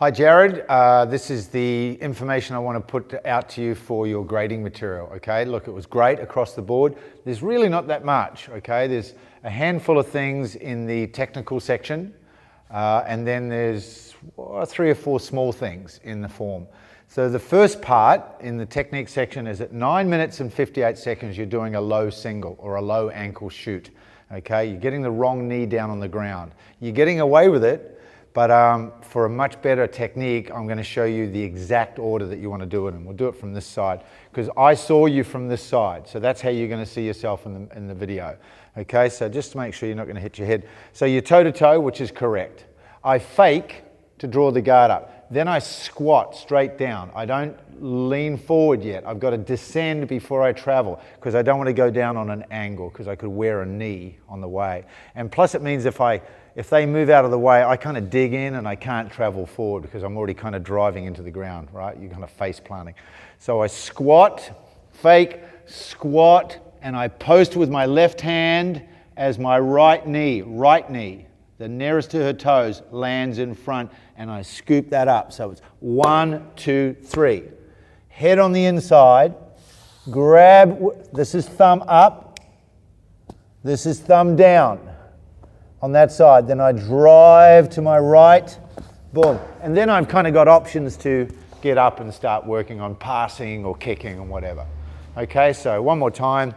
Hi Jared, this is the information I want to put out to you for your grading material, okay? Look, it was great across the board. There's really not that much, okay? There's a handful of things in the technical section, and then there's 3 or 4 small things in the form. So the first part in the technique section is at 9 minutes and 58 seconds, you're doing a low single or a low ankle shoot, okay? You're getting the wrong knee down on the ground. You're getting away with it, but for a much better technique, I'm going to show you the exact order that you want to do it in. We'll do it from this side, because I saw you from this side. So that's how you're going to see yourself in the video. Okay, so just to make sure you're not going to hit your head. So you're toe-to-toe, which is correct. I fake to draw the guard up. Then I squat straight down. I don't lean forward yet. I've got to descend before I travel, because I don't want to go down on an angle, because I could wear a knee on the way. And plus it means if they move out of the way, I kind of dig in and I can't travel forward because I'm already kind of driving into the ground, right? You're kind of face planting. So I squat, fake, squat, and I post with my left hand as my right knee, the nearest to her toes, lands in front, and I scoop that up. So it's 1, 2, 3. Head on the inside, grab, this is thumb up, this is thumb down. On that side, then I drive to my right, boom. And then I've kind of got options to get up and start working on passing or kicking or whatever. Okay, so one more time.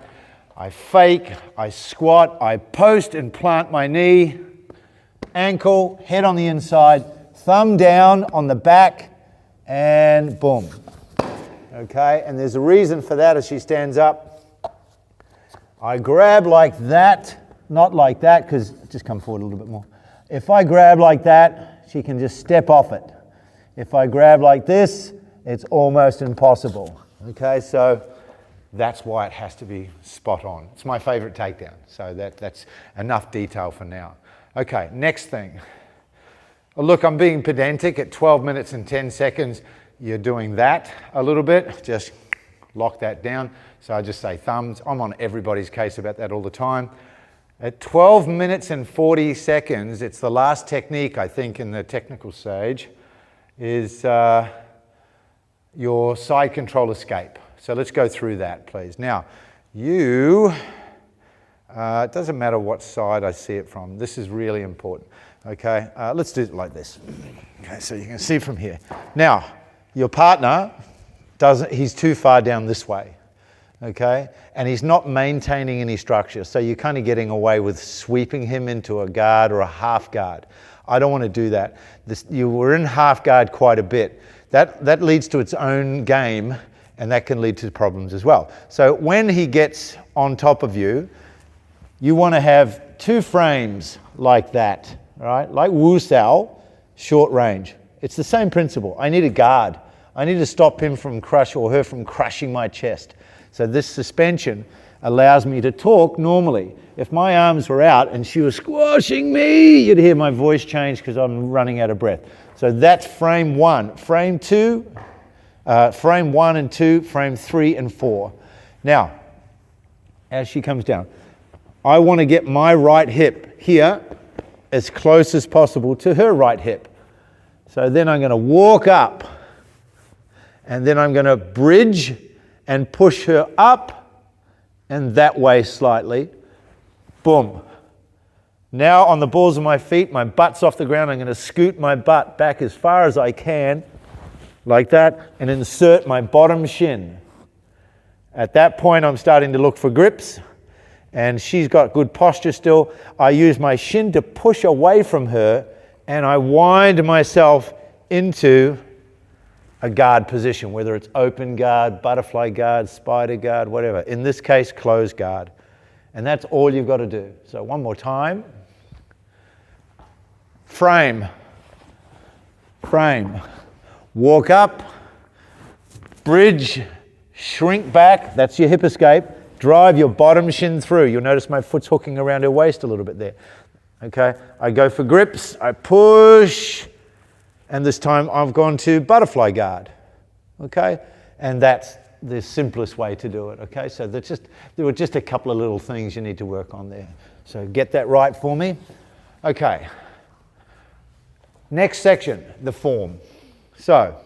I fake, I squat, I post and plant my knee, ankle, head on the inside, thumb down on the back, and boom. Okay, and there's a reason for that as she stands up. I grab like that. Not like that, because just come forward a little bit more. If I grab like that, she can just step off it. If I grab like this, it's almost impossible. Okay, so that's why it has to be spot on. It's my favorite takedown, so that's enough detail for now. Okay, next thing. Look, I'm being pedantic. At 12 minutes and 10 seconds, you're doing that a little bit. Just lock that down. So I just say thumbs. I'm on everybody's case about that all the time. At 12 minutes and 40 seconds, it's the last technique, I think, in the technical stage, is your side control escape. So let's go through that, please. Now, it doesn't matter what side I see it from. This is really important. Okay, let's do it like this. Okay, so you can see from here. Now, your partner, he's too far down this way. Okay, and he's not maintaining any structure, so you're kind of getting away with sweeping him into a guard or a half guard. I don't want to do that. You were in half guard quite a bit. That leads to its own game, and that can lead to problems as well. So when he gets on top of you, you want to have 2 frames like that, right? Like Wu Sao, short range. It's the same principle. I need a guard. I need to stop him from her from crushing my chest. So this suspension allows me to talk normally. If my arms were out and she was squashing me, you'd hear my voice change because I'm running out of breath. So that's frame 1. Frame 2, frame 1 and 2, frame 3 and 4. Now, as she comes down, I want to get my right hip here as close as possible to her right hip. So then I'm going to walk up, and then I'm going to bridge and push her up and that way slightly. Boom. Now on the balls of my feet, my butt's off the ground. I'm going to scoot my butt back as far as I can, like that, and insert my bottom shin. At that point, I'm starting to look for grips, and she's got good posture still. I use my shin to push away from her, and I wind myself into a guard position, whether it's open guard, butterfly guard, spider guard, whatever. In this case, closed guard. And that's all you've got to do. So one more time. Frame. Frame. Walk up. Bridge. Shrink back. That's your hip escape. Drive your bottom shin through. You'll notice my foot's hooking around her waist a little bit there. Okay. I go for grips. I push. And this time I've gone to butterfly guard, okay? And that's the simplest way to do it, okay? So there were just a couple of little things you need to work on there. So get that right for me. Okay. Next section, the form. So,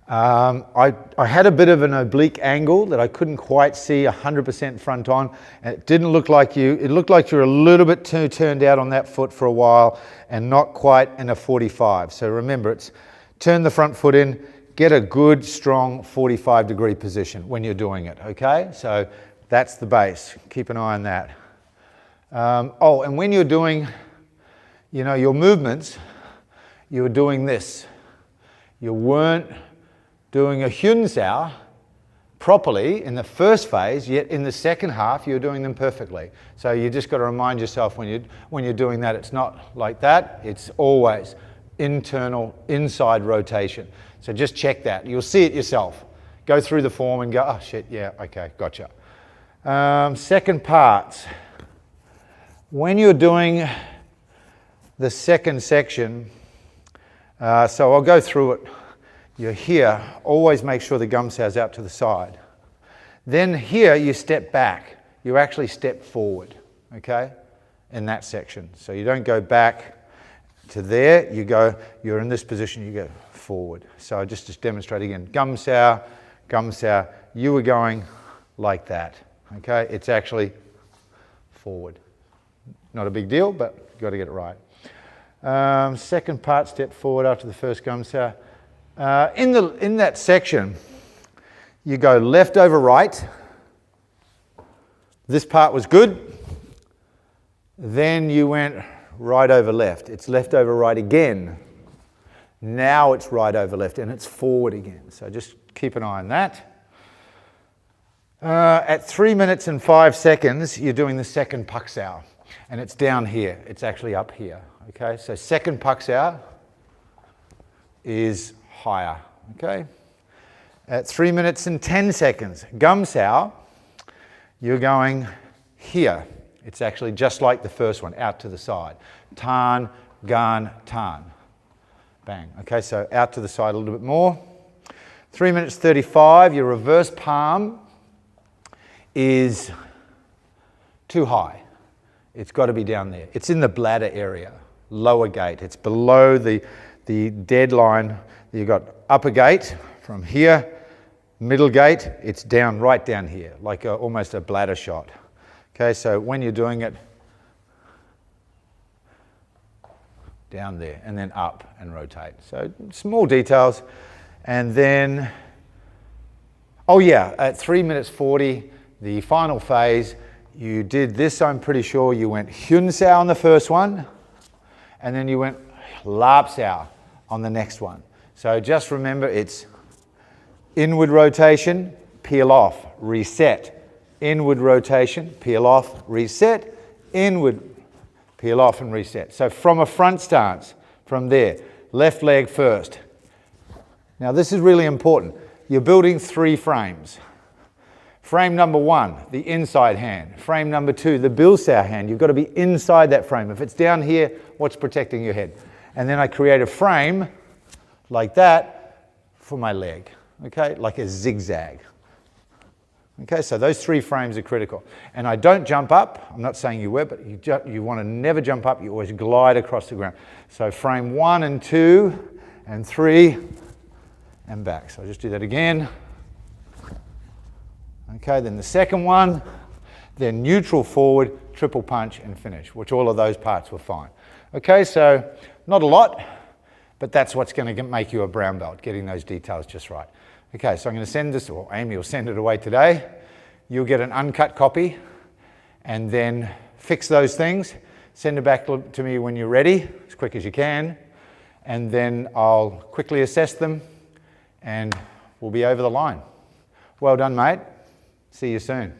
I had a bit of an oblique angle that I couldn't quite see 100% front on, and it didn't look like it looked like you were a little bit too turned out on that foot for a while and not quite in a 45. So remember, it's turn the front foot in, get a good strong 45-degree position when you're doing it, okay? So that's the base, keep an eye on that. Oh, and when you're doing, you know, your movements, you were doing this. You weren't doing a Chun Kung Fu properly in the first phase, yet in the second half you're doing them perfectly. So you just got to remind yourself when you're doing that, it's not like that, it's always internal, inside rotation. So just check that. You'll see it yourself. Go through the form and go, oh shit, yeah, okay, gotcha. Second parts. When you're doing the second section, so I'll go through it. You're here, always make sure the gum sau's out to the side. Then here you step back. You actually step forward, okay, in that section. So you don't go back to there, you're in this position, you go forward. So just to demonstrate again, gum sau, you were going like that, okay? It's actually forward. Not a big deal, but you've got to get it right. Second part, step forward after the first gum sau. In that section, you go left over right. This part was good. Then you went right over left. It's left over right again. Now it's right over left, and it's forward again. So just keep an eye on that. At 3 minutes and 5 seconds, you're doing the second pak sau, and it's down here. It's actually up here. Okay, so second pak sau is higher, okay? At 3 minutes and 10 seconds, gum sau, you're going here. It's actually just like the first one, out to the side. Tan, gan, tan. Bang, okay, so out to the side a little bit more. 3 minutes 35, your reverse palm is too high. It's got to be down there. It's in the bladder area, lower gate. It's below the dead line. You've got upper gate from here, middle gate, it's down, right down here, like almost a bladder shot. Okay, so when you're doing it, down there, and then up and rotate. So small details. And then, oh yeah, at 3 minutes 40, the final phase, you did this, I'm pretty sure. You went Chun Kung Fu on the first one, and then you went Lap Sau on the next one. So just remember, it's inward rotation, peel off, reset. Inward rotation, peel off, reset. Inward, peel off and reset. So from a front stance, from there, left leg first. Now this is really important. You're building 3 frames. Frame number 1, the inside hand. Frame number 2, the Bill Sau hand. You've got to be inside that frame. If it's down here, what's protecting your head? And then I create a frame like that for my leg, okay? Like a zigzag. Okay, so those 3 frames are critical. And I don't jump up. I'm not saying you will, but you want to never jump up. You always glide across the ground. So frame 1 and 2 and 3 and back. So I'll just do that again. Okay, then the second one, then neutral forward, triple punch and finish, which all of those parts were fine. Okay, so not a lot, but that's what's going to make you a brown belt, getting those details just right. Okay, so I'm going to send this, or Amy will send it away today. You'll get an uncut copy, and then fix those things. Send it back to me when you're ready, as quick as you can, and then I'll quickly assess them, and we'll be over the line. Well done, mate. See you soon.